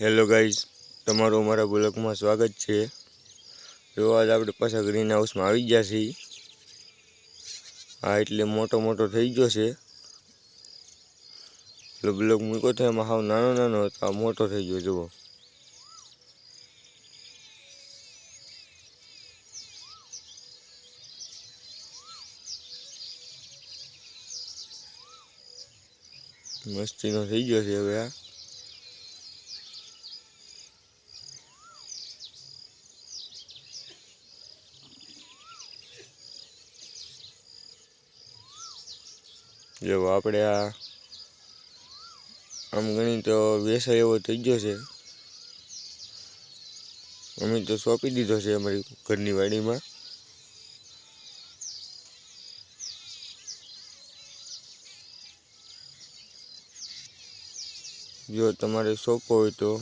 Hello guys, तमारो अमरा blog में स्वागत है। जो आज आपणे पाछा ग्रीन हाउस में आई गया छे। आ एटले मोटो मोटो थई गयो छे। ब्लॉग मूक्यो तो एमां हाव नानो नानो हतो, आ मोटो थई गयो। जुओ मस्तीनो थई गयो छे। हवे आ जो आपणे आम गणी तो वेसाय एवो थई गयो छे। अमे तो सोंपी दीधो छे अमारी घरनी वाड़ी में। जो तमारे सोंपो होय तो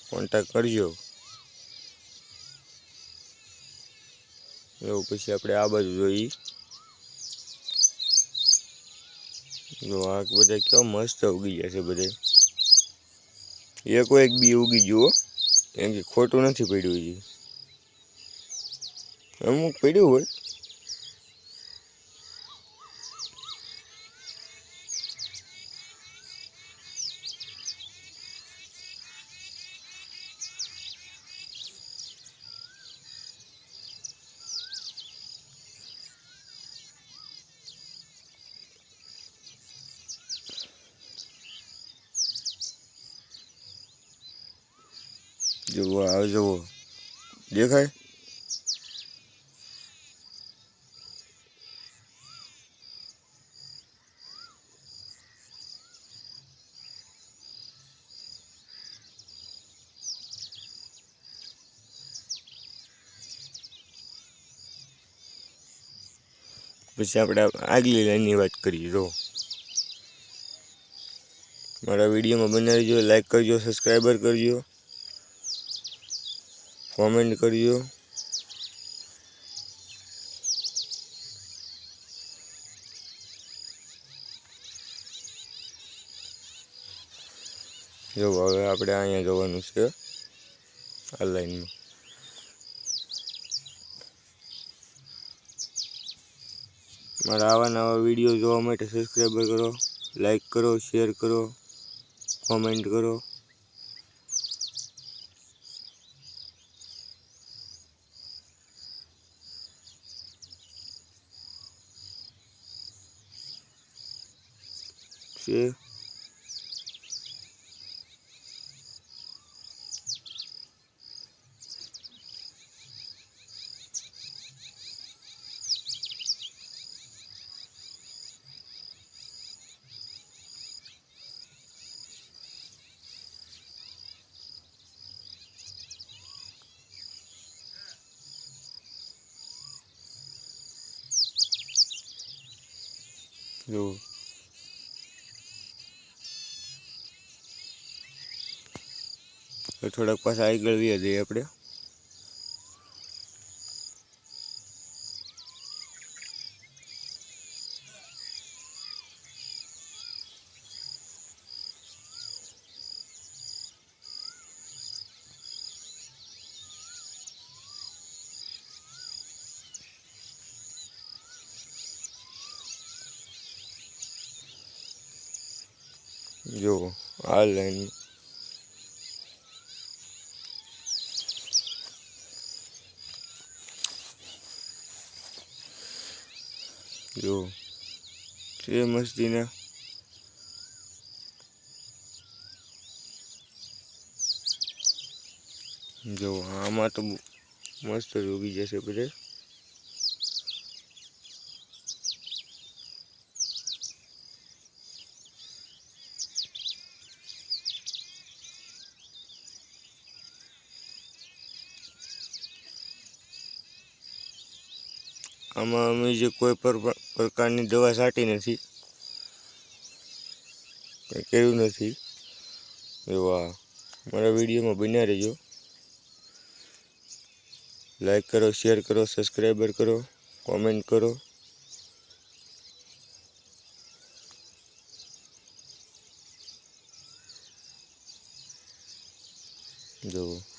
कॉन्टेक्ट करजो। एवं पछी आपणे आ बाजू जोई। जो आ बधा केवा मस्त उगी गया छे। बधे एक बी उगी गयो, केम के खोटू नथी पड्યું हजी। अमुक पड्યું होय। जो आ जो देखाय। पछी आपणे आगली लाइननी वात करीए। जो मारा विडियो में बने रहिजो, लाइक करजो, सब्सक्राइबर करजो, कॉमेंट करजो। जो हवे आपणे अहींया जवानुं छे आ लाइन में। मारा आवा नवा विडियो जोवा माटे सब्सक्राइबर करो, लाइक करो, शेर करो, कॉमेंट करो। शेर जो थोड़ा पास आगळ वी जईए आपणे। जो आ लाइन जो छे मस्ती ना। जो आमा तो मस्त उगी जैसे बधे। आमा अमे जे कोई प्रकारनी दवा छाटी नथी, कई कर्युं नथी। जो आ मारा विडियो में बन्या रहिजो, लाइक करो, शेर करो, सब्सक्राइबर करो, कॉमेंट करो। જુઓ